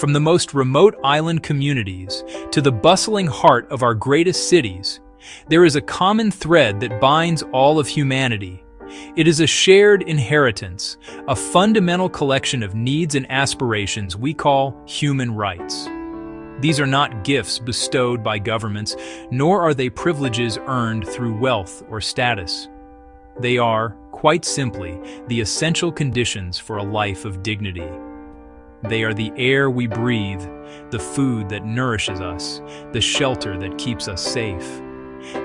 From the most remote island communities to the bustling heart of our greatest cities, there is a common thread that binds all of humanity. It is a shared inheritance, a fundamental collection of needs and aspirations we call human rights. These are not gifts bestowed by governments, nor are they privileges earned through wealth or status. They are, quite simply, the essential conditions for a life of dignity. They are the air we breathe, the food that nourishes us, the shelter that keeps us safe.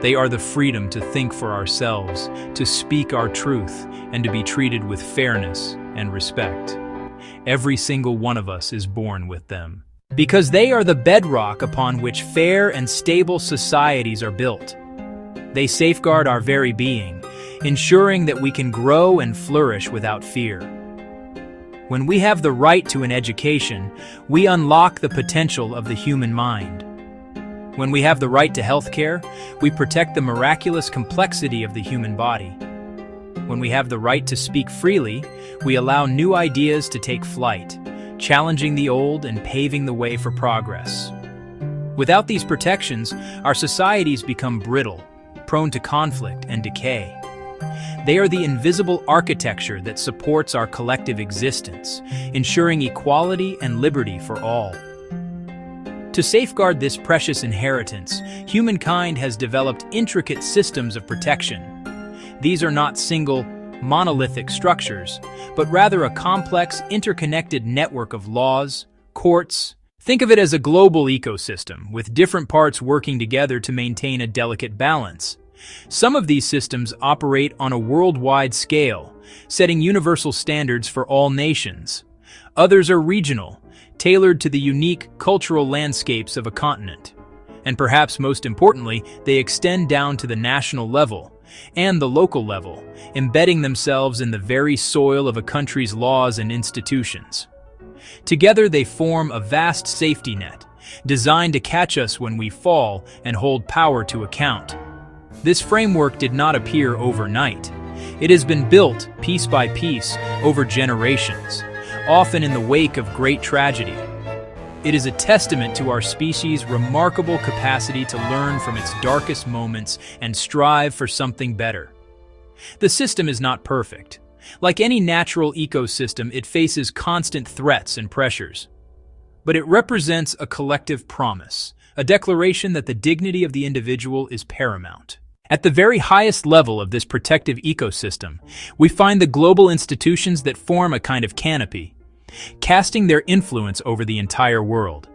They are the freedom to think for ourselves, to speak our truth, and to be treated with fairness and respect. Every single one of us is born with them, because they are the bedrock upon which fair and stable societies are built. They safeguard our very being, ensuring that we can grow and flourish without fear. When we have the right to an education, we unlock the potential of the human mind. When we have the right to health care, we protect the miraculous complexity of the human body. When we have the right to speak freely, we allow new ideas to take flight, challenging the old and paving the way for progress. Without these protections, our societies become brittle, prone to conflict and decay. They are the invisible architecture that supports our collective existence, ensuring equality and liberty for all. To safeguard this precious inheritance, humankind has developed intricate systems of protection. These are not single, monolithic structures, but rather a complex, interconnected network of laws, courts. Think of it as a global ecosystem, with different parts working together to maintain a delicate balance. Some of these systems operate on a worldwide scale, setting universal standards for all nations. Others are regional, tailored to the unique cultural landscapes of a continent. And perhaps most importantly, they extend down to the national level and the local level, embedding themselves in the very soil of a country's laws and institutions. Together they form a vast safety net, designed to catch us when we fall and hold power to account. This framework did not appear overnight. It has been built, piece by piece, over generations, often in the wake of great tragedy. It is a testament to our species' remarkable capacity to learn from its darkest moments and strive for something better. The system is not perfect. Like any natural ecosystem, it faces constant threats and pressures. But it represents a collective promise, a declaration that the dignity of the individual is paramount. At the very highest level of this protective ecosystem, we find the global institutions that form a kind of canopy, casting their influence over the entire world.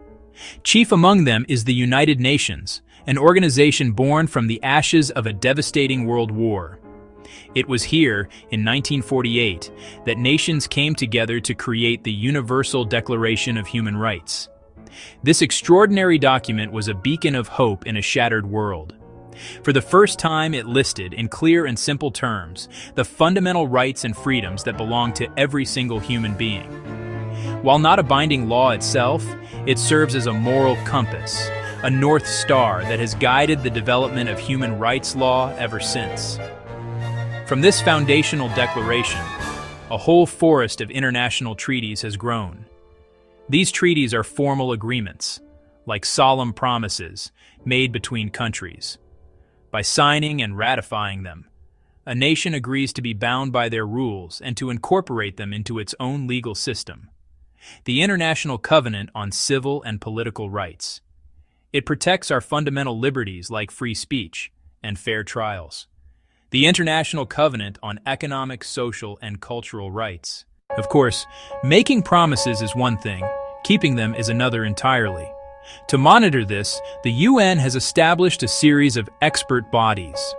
Chief among them is the United Nations, an organization born from the ashes of a devastating world war. It was here, in 1948, that nations came together to create the Universal Declaration of Human Rights. This extraordinary document was a beacon of hope in a shattered world. For the first time, it listed, in clear and simple terms, the fundamental rights and freedoms that belong to every single human being. While not a binding law itself, it serves as a moral compass, a North Star that has guided the development of human rights law ever since. From this foundational declaration, a whole forest of international treaties has grown. These treaties are formal agreements, like solemn promises made between countries. By signing and ratifying them, a nation agrees to be bound by their rules and to incorporate them into its own legal system. The International Covenant on Civil and Political Rights. It protects our fundamental liberties like free speech and fair trials. The International Covenant on Economic, Social, and Cultural Rights. Of course, making promises is one thing, keeping them is another entirely. To monitor this, the UN has established a series of expert bodies.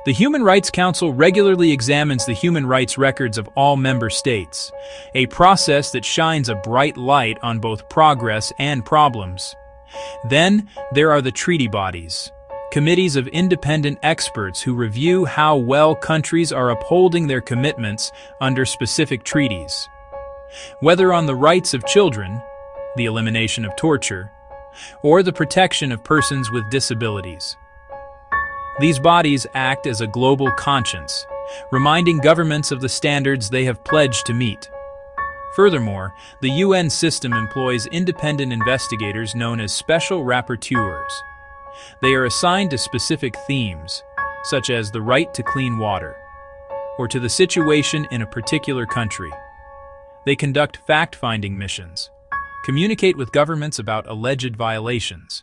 The Human Rights Council regularly examines the human rights records of all member states, a process that shines a bright light on both progress and problems. Then, there are the treaty bodies, committees of independent experts who review how well countries are upholding their commitments under specific treaties. Whether on the rights of children, the elimination of torture, or the protection of persons with disabilities. These bodies act as a global conscience, reminding governments of the standards they have pledged to meet. Furthermore, the UN system employs independent investigators known as special rapporteurs. They are assigned to specific themes, such as the right to clean water, or to the situation in a particular country. They conduct fact-finding missions, communicate with governments about alleged violations,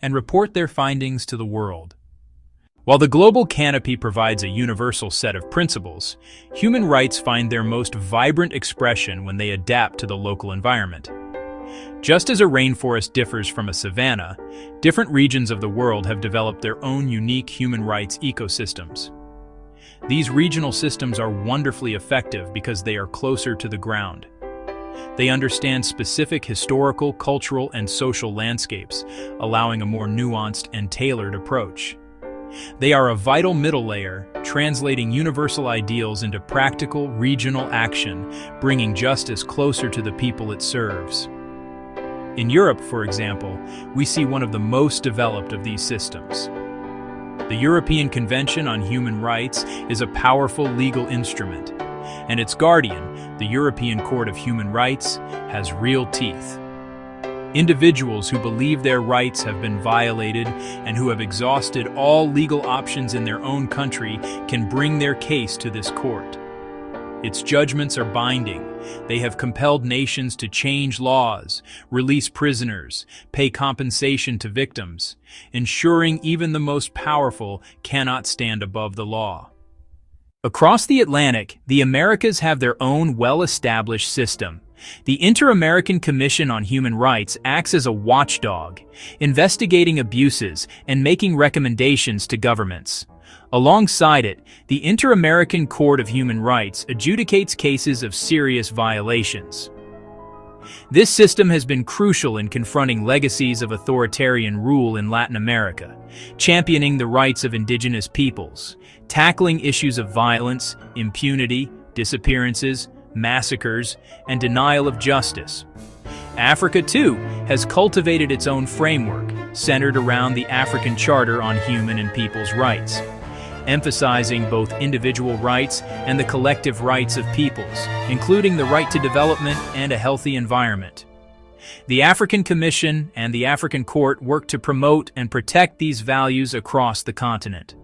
and report their findings to the world. While the global canopy provides a universal set of principles, human rights find their most vibrant expression when they adapt to the local environment. Just as a rainforest differs from a savanna, different regions of the world have developed their own unique human rights ecosystems. These regional systems are wonderfully effective because they are closer to the ground. They understand specific historical, cultural, and social landscapes, allowing a more nuanced and tailored approach. They are a vital middle layer, translating universal ideals into practical, regional action, bringing justice closer to the people it serves. In Europe, for example, we see one of the most developed of these systems. The European Convention on Human Rights is a powerful legal instrument, and its guardian, the European Court of Human Rights, has real teeth. Individuals who believe their rights have been violated and who have exhausted all legal options in their own country can bring their case to this court. Its judgments are binding. They have compelled nations to change laws, release prisoners, pay compensation to victims, ensuring even the most powerful cannot stand above the law. Across the Atlantic, the Americas have their own well-established system. The Inter-American Commission on Human Rights acts as a watchdog, investigating abuses and making recommendations to governments. Alongside it, the Inter-American Court of Human Rights adjudicates cases of serious violations. This system has been crucial in confronting legacies of authoritarian rule in Latin America, championing the rights of indigenous peoples, tackling issues of violence, impunity, disappearances, massacres, and denial of justice. Africa, too, has cultivated its own framework, centered around the African Charter on Human and People's Rights, emphasizing both individual rights and the collective rights of peoples, including the right to development and a healthy environment. The African Commission and the African Court work to promote and protect these values across the continent.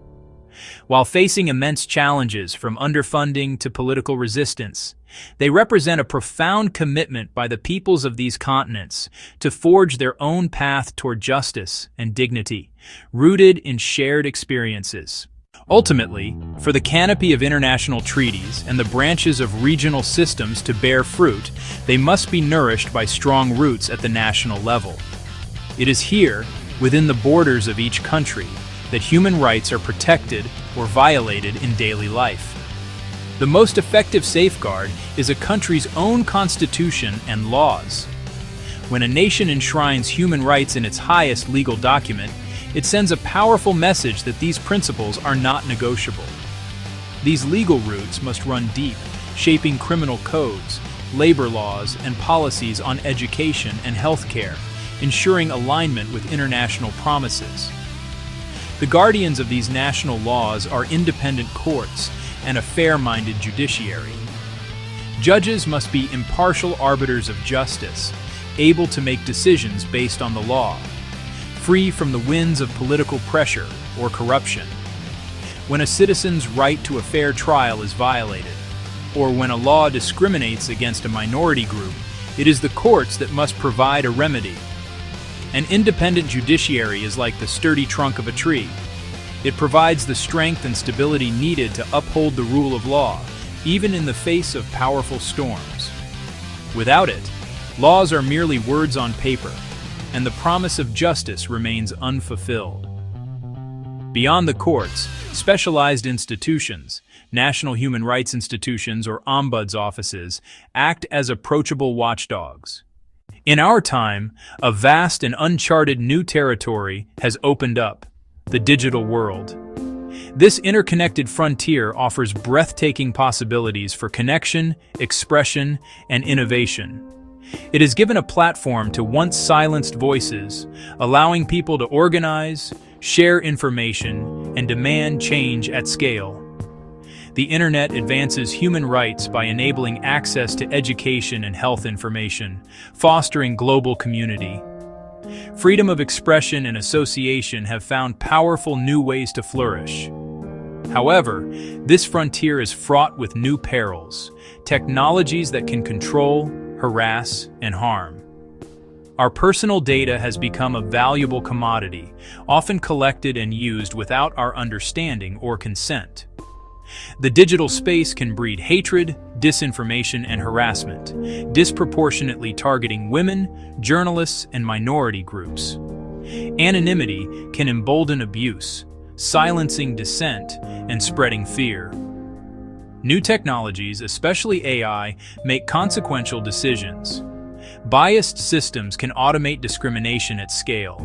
While facing immense challenges from underfunding to political resistance, they represent a profound commitment by the peoples of these continents to forge their own path toward justice and dignity, rooted in shared experiences. Ultimately, for the canopy of international treaties and the branches of regional systems to bear fruit, they must be nourished by strong roots at the national level. It is here, within the borders of each country, that human rights are protected or violated in daily life. The most effective safeguard is a country's own constitution and laws. When a nation enshrines human rights in its highest legal document, it sends a powerful message that these principles are not negotiable. These legal roots must run deep, shaping criminal codes, labor laws, and policies on education and healthcare, ensuring alignment with international promises. The guardians of these national laws are independent courts and a fair-minded judiciary. Judges must be impartial arbiters of justice, able to make decisions based on the law, free from the winds of political pressure or corruption. When a citizen's right to a fair trial is violated, or when a law discriminates against a minority group, it is the courts that must provide a remedy. An independent judiciary is like the sturdy trunk of a tree. It provides the strength and stability needed to uphold the rule of law, even in the face of powerful storms. Without it, laws are merely words on paper, and the promise of justice remains unfulfilled. Beyond the courts, specialized institutions, national human rights institutions or ombuds offices, act as approachable watchdogs. In our time, a vast and uncharted new territory has opened up, the digital world. This interconnected frontier offers breathtaking possibilities for connection, expression, and innovation. It has given a platform to once silenced voices, allowing people to organize, share information, and demand change at scale. The internet advances human rights by enabling access to education and health information, fostering global community. Freedom of expression and association have found powerful new ways to flourish. However, this frontier is fraught with new perils, technologies that can control, harass, and harm. Our personal data has become a valuable commodity, often collected and used without our understanding or consent. The digital space can breed hatred, disinformation, and harassment, disproportionately targeting women, journalists, and minority groups. Anonymity can embolden abuse, silencing dissent, and spreading fear. New technologies, especially AI, make consequential decisions. Biased systems can automate discrimination at scale.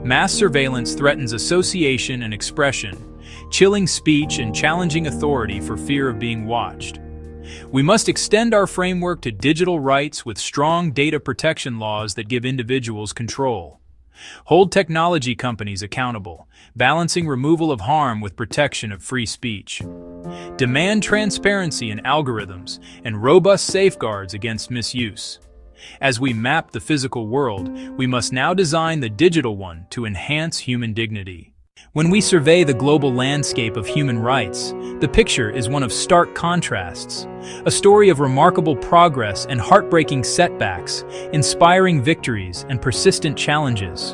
Mass surveillance threatens association and expression, chilling speech and challenging authority for fear of being watched. We must extend our framework to digital rights with strong data protection laws that give individuals control. Hold technology companies accountable, balancing removal of harm with protection of free speech. Demand transparency in algorithms and robust safeguards against misuse. As we map the physical world, we must now design the digital one to enhance human dignity. When we survey the global landscape of human rights, the picture is one of stark contrasts, a story of remarkable progress and heartbreaking setbacks, inspiring victories and persistent challenges.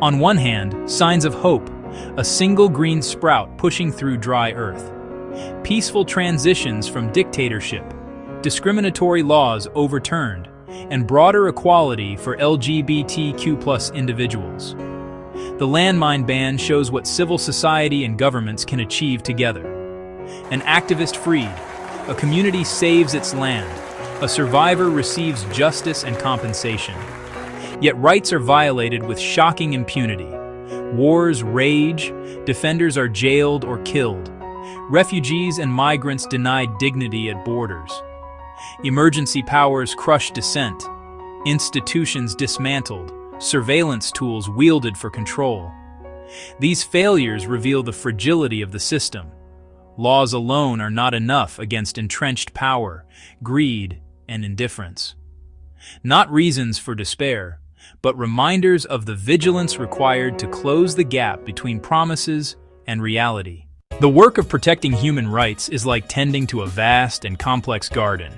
On one hand, signs of hope, a single green sprout pushing through dry earth. Peaceful transitions from dictatorship, discriminatory laws overturned, and broader equality for LGBTQ+ individuals. The landmine ban shows what civil society and governments can achieve together. An activist freed, a community saves its land, a survivor receives justice and compensation. Yet rights are violated with shocking impunity. Wars rage, defenders are jailed or killed. Refugees and migrants denied dignity at borders. Emergency powers crush dissent. Institutions dismantled. Surveillance tools wielded for control. These failures reveal the fragility of the system. Laws alone are not enough against entrenched power, greed, and indifference. Not reasons for despair, but reminders of the vigilance required to close the gap between promises and reality. The work of protecting human rights is like tending to a vast and complex garden.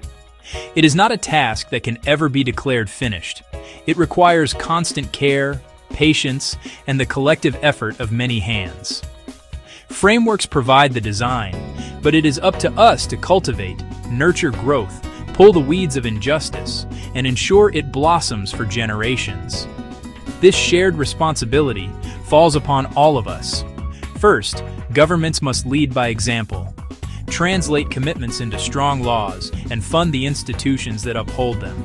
It is not a task that can ever be declared finished. It requires constant care, patience, and the collective effort of many hands. Frameworks provide the design, but it is up to us to cultivate, nurture growth, pull the weeds of injustice, and ensure it blossoms for generations. This shared responsibility falls upon all of us. First, governments must lead by example. Translate commitments into strong laws and fund the institutions that uphold them.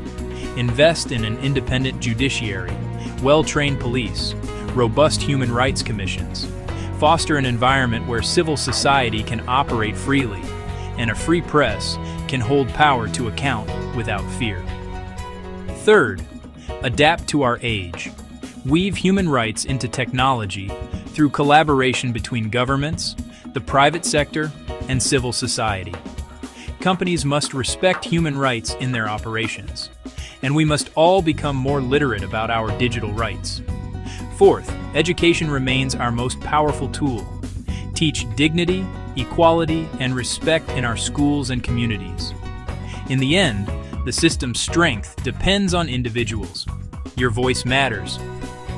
Invest in an independent judiciary, well-trained police, robust human rights commissions. Foster an environment where civil society can operate freely, and a free press can hold power to account without fear. Third, adapt to our age. Weave human rights into technology through collaboration between governments, the private sector, and civil society. Companies must respect human rights in their operations, and we must all become more literate about our digital rights. Fourth, education remains our most powerful tool. Teach dignity, equality, and respect in our schools and communities. In the end, the system's strength depends on individuals. Your voice matters.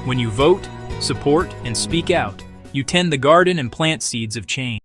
When you vote, support, and speak out, you tend the garden and plant seeds of change.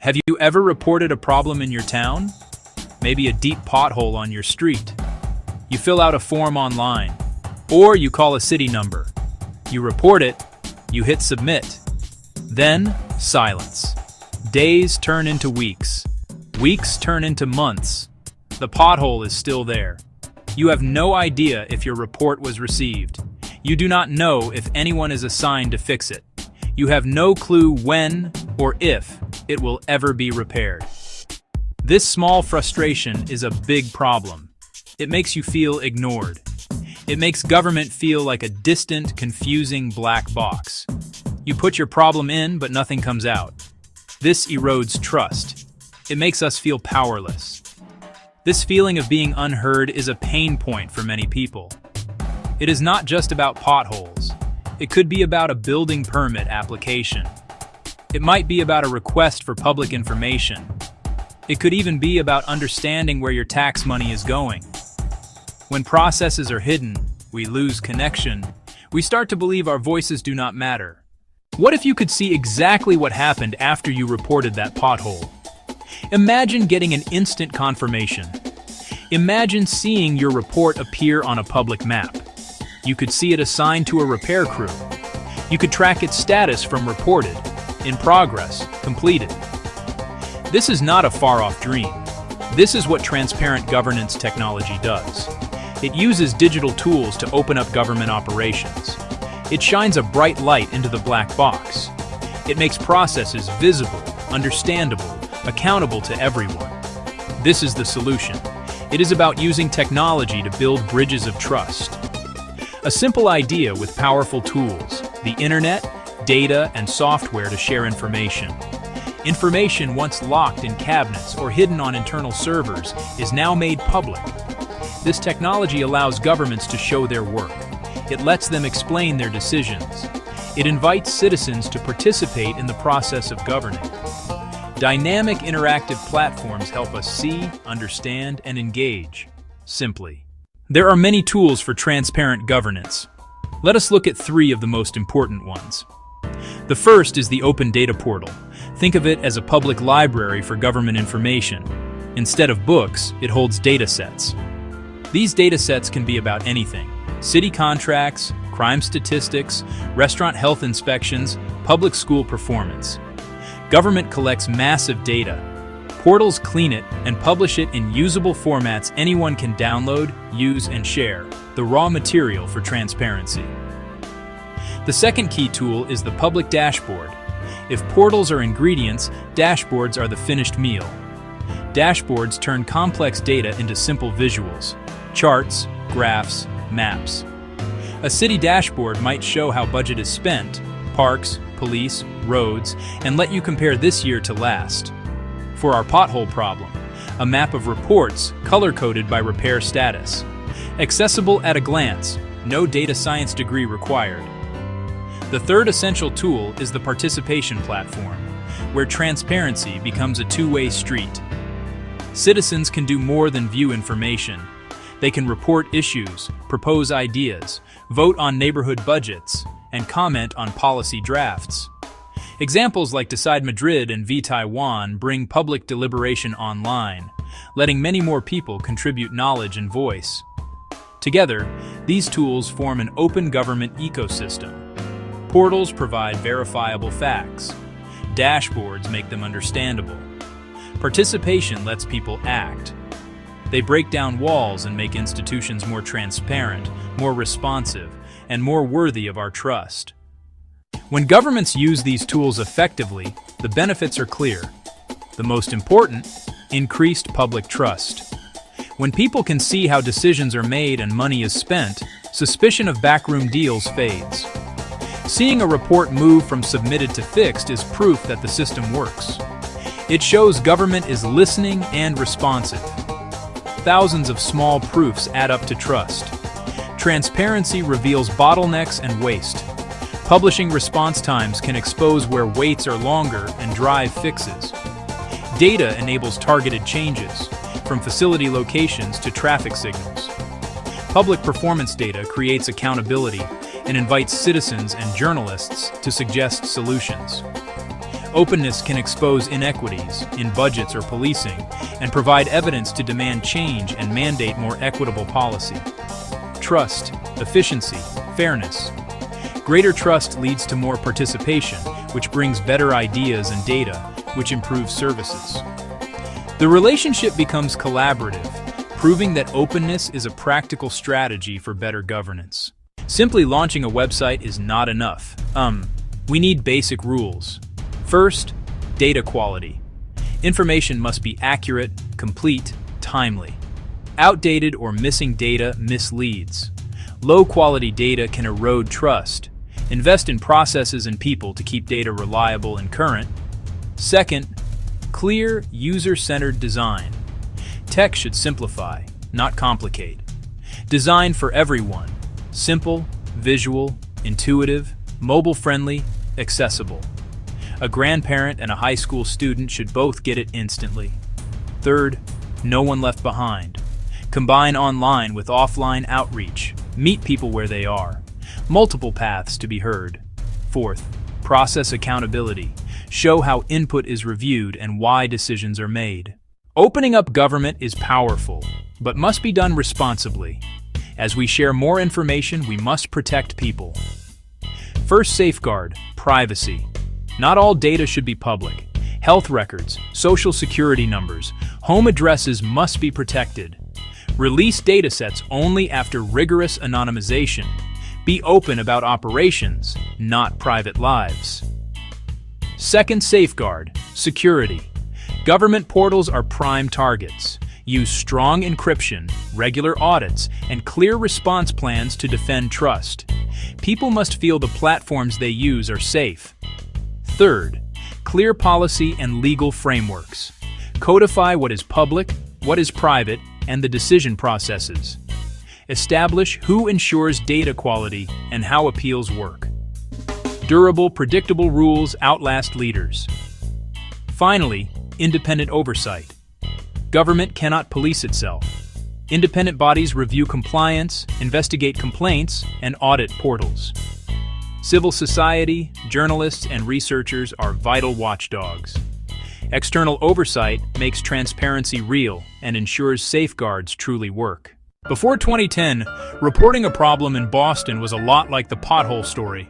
Have you ever reported a problem in your town? Maybe a deep pothole on your street. You fill out a form online, or you call a city number. You report it, you hit submit. Then, silence. Days turn into weeks. Weeks turn into months. The pothole is still there. You have no idea if your report was received. You do not know if anyone is assigned to fix it. You have no clue when or if it will ever be repaired. This small frustration is a big problem. It makes you feel ignored. It makes government feel like a distant, confusing black box. You put your problem in, but nothing comes out. This erodes trust. It makes us feel powerless. This feeling of being unheard is a pain point for many people. It is not just about potholes. It could be about a building permit application. It might be about a request for public information. It could even be about understanding where your tax money is going. When processes are hidden, we lose connection. We start to believe our voices do not matter. What if you could see exactly what happened after you reported that pothole? Imagine getting an instant confirmation. Imagine seeing your report appear on a public map. You could see it assigned to a repair crew. You could track its status from reported, in progress, completed. This is not a far-off dream. This is what transparent governance technology does. It uses digital tools to open up government operations. It shines a bright light into the black box. It makes processes visible, understandable, accountable to everyone. This is the solution. It is about using technology to build bridges of trust. A simple idea with powerful tools, the internet, data, and software to share information. Information once locked in cabinets or hidden on internal servers is now made public. This technology allows governments to show their work. It lets them explain their decisions. It invites citizens to participate in the process of governing. Dynamic interactive platforms help us see, understand, and engage, simply. There are many tools for transparent governance. Let us look at 3 of the most important ones. The first is the Open Data Portal. Think of it as a public library for government information. Instead of books, it holds data sets. These data sets can be about anything: city contracts, crime statistics, restaurant health inspections, public school performance. Government collects massive data. Portals clean it and publish it in usable formats anyone can download, use, and share, the raw material for transparency. The second key tool is the public dashboard. If portals are ingredients, dashboards are the finished meal. Dashboards turn complex data into simple visuals: charts, graphs, maps. A city dashboard might show how budget is spent, parks, police, roads, and let you compare this year to last. For our pothole problem, a map of reports color-coded by repair status. Accessible at a glance, no data science degree required. The third essential tool is the participation platform, where transparency becomes a two-way street. Citizens can do more than view information. They can report issues, propose ideas, vote on neighborhood budgets, and comment on policy drafts. Examples like Decide Madrid and vTaiwan bring public deliberation online, letting many more people contribute knowledge and voice. Together, these tools form an open government ecosystem. Portals provide verifiable facts. Dashboards make them understandable. Participation lets people act. They break down walls and make institutions more transparent, more responsive, and more worthy of our trust. When governments use these tools effectively, the benefits are clear. The most important, increased public trust. When people can see how decisions are made and money is spent, suspicion of backroom deals fades. Seeing a report move from submitted to fixed is proof that the system works. It shows government is listening and responsive. Thousands of small proofs add up to trust. Transparency reveals bottlenecks and waste. Publishing response times can expose where waits are longer and drive fixes. Data enables targeted changes, from facility locations to traffic signals. Public performance data creates accountability and invites citizens and journalists to suggest solutions. Openness can expose inequities in budgets or policing and provide evidence to demand change and mandate more equitable policy. Trust, efficiency, fairness. Greater trust leads to more participation, which brings better ideas and data, which improves services. The relationship becomes collaborative, proving that openness is a practical strategy for better governance. Simply launching a website is not enough. We need basic rules. First, data quality. Information must be accurate, complete, timely. Outdated or missing data misleads. Low-quality data can erode trust. Invest in processes and people to keep data reliable and current. Second, clear, user-centered design. Tech should simplify, not complicate. Design for everyone. Simple, visual, intuitive, mobile-friendly, accessible. A grandparent and a high school student should both get it instantly. Third, no one left behind. Combine online with offline outreach. Meet people where they are. Multiple paths to be heard. Fourth, process accountability. Show how input is reviewed and why decisions are made. Opening up government is powerful, but must be done responsibly. As we share more information, we must protect people. First safeguard, privacy. Not all data should be public. Health records, social security numbers, home addresses must be protected. Release datasets only after rigorous anonymization. Be open about operations, not private lives. Second safeguard, security. Government portals are prime targets. Use strong encryption, regular audits, and clear response plans to defend trust. People must feel the platforms they use are safe. Third, clear policy and legal frameworks. Codify what is public, what is private, and the decision processes. Establish who ensures data quality and how appeals work. Durable, predictable rules outlast leaders. Finally, independent oversight. Government cannot police itself. Independent bodies review compliance, investigate complaints, and audit portals. Civil society, journalists, and researchers are vital watchdogs. External oversight makes transparency real and ensures safeguards truly work. Before 2010, reporting a problem in Boston was a lot like the pothole story.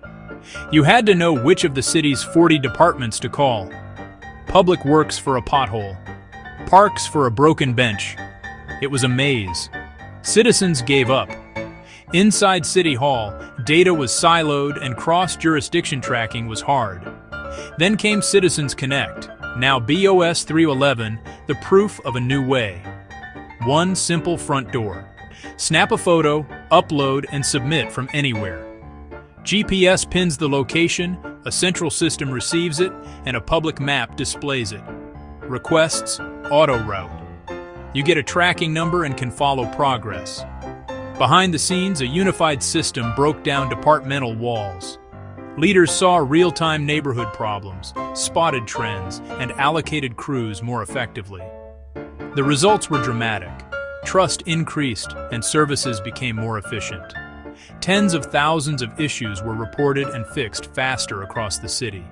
You had to know which of the city's 40 departments to call. Public Works for a pothole. Parks for a broken bench. It was a maze. Citizens gave up. Inside City Hall, data was siloed and cross-jurisdiction tracking was hard. Then came Citizens Connect, now BOS 311, the proof of a new way. One simple front door. Snap a photo, upload, and submit from anywhere. GPS pins the location, a central system receives it, and a public map displays it. Requests, auto-route. You get a tracking number and can follow progress. Behind the scenes, a unified system broke down departmental walls. Leaders saw real-time neighborhood problems, spotted trends, and allocated crews more effectively. The results were dramatic. Trust increased and services became more efficient. Tens of thousands of issues were reported and fixed faster across the city.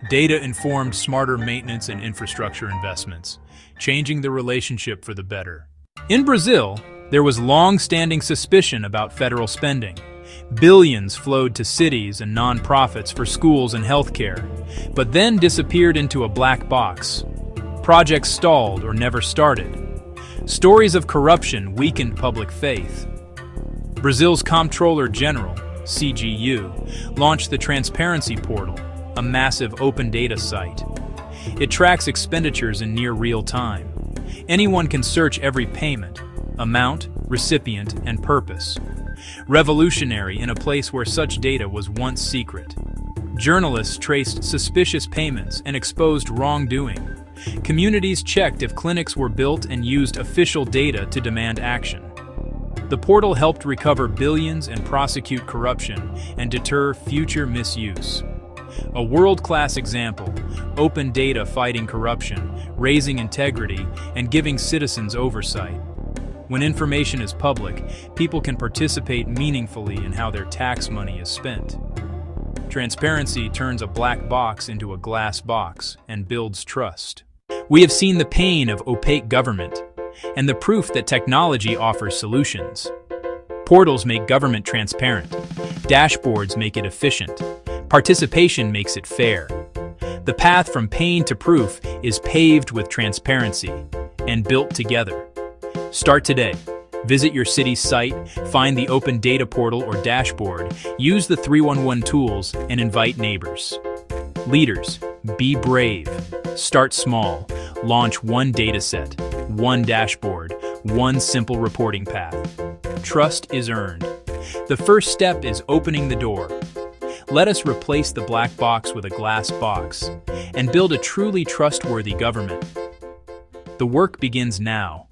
Data informed smarter maintenance and infrastructure investments, changing the relationship for the better. In Brazil, there was long-standing suspicion about federal spending. Billions flowed to cities and nonprofits for schools and healthcare, but then disappeared into a black box. Projects stalled or never started. Stories of corruption weakened public faith. Brazil's Comptroller General, CGU, launched the Transparency Portal, a massive open data site. It tracks expenditures in near real time. Anyone can search every payment, amount, recipient, and purpose. Revolutionary in a place where such data was once secret. Journalists traced suspicious payments and exposed wrongdoing. Communities checked if clinics were built and used official data to demand action. The portal helped recover billions and prosecute corruption and deter future misuse. A world-class example, open data fighting corruption, raising integrity, and giving citizens oversight. When information is public, people can participate meaningfully in how their tax money is spent. Transparency turns a black box into a glass box and builds trust. We have seen the pain of opaque government and the proof that technology offers solutions. Portals make government transparent. Dashboards make it efficient. Participation makes it fair. The path from pain to proof is paved with transparency and built together. Start today. Visit your city's site, find the open data portal or dashboard, use the 311 tools, and invite neighbors. Leaders, be brave. Start small. Launch one dataset, one dashboard, one simple reporting path. Trust is earned. The first step is opening the door. Let us replace the black box with a glass box and build a truly trustworthy government. The work begins now.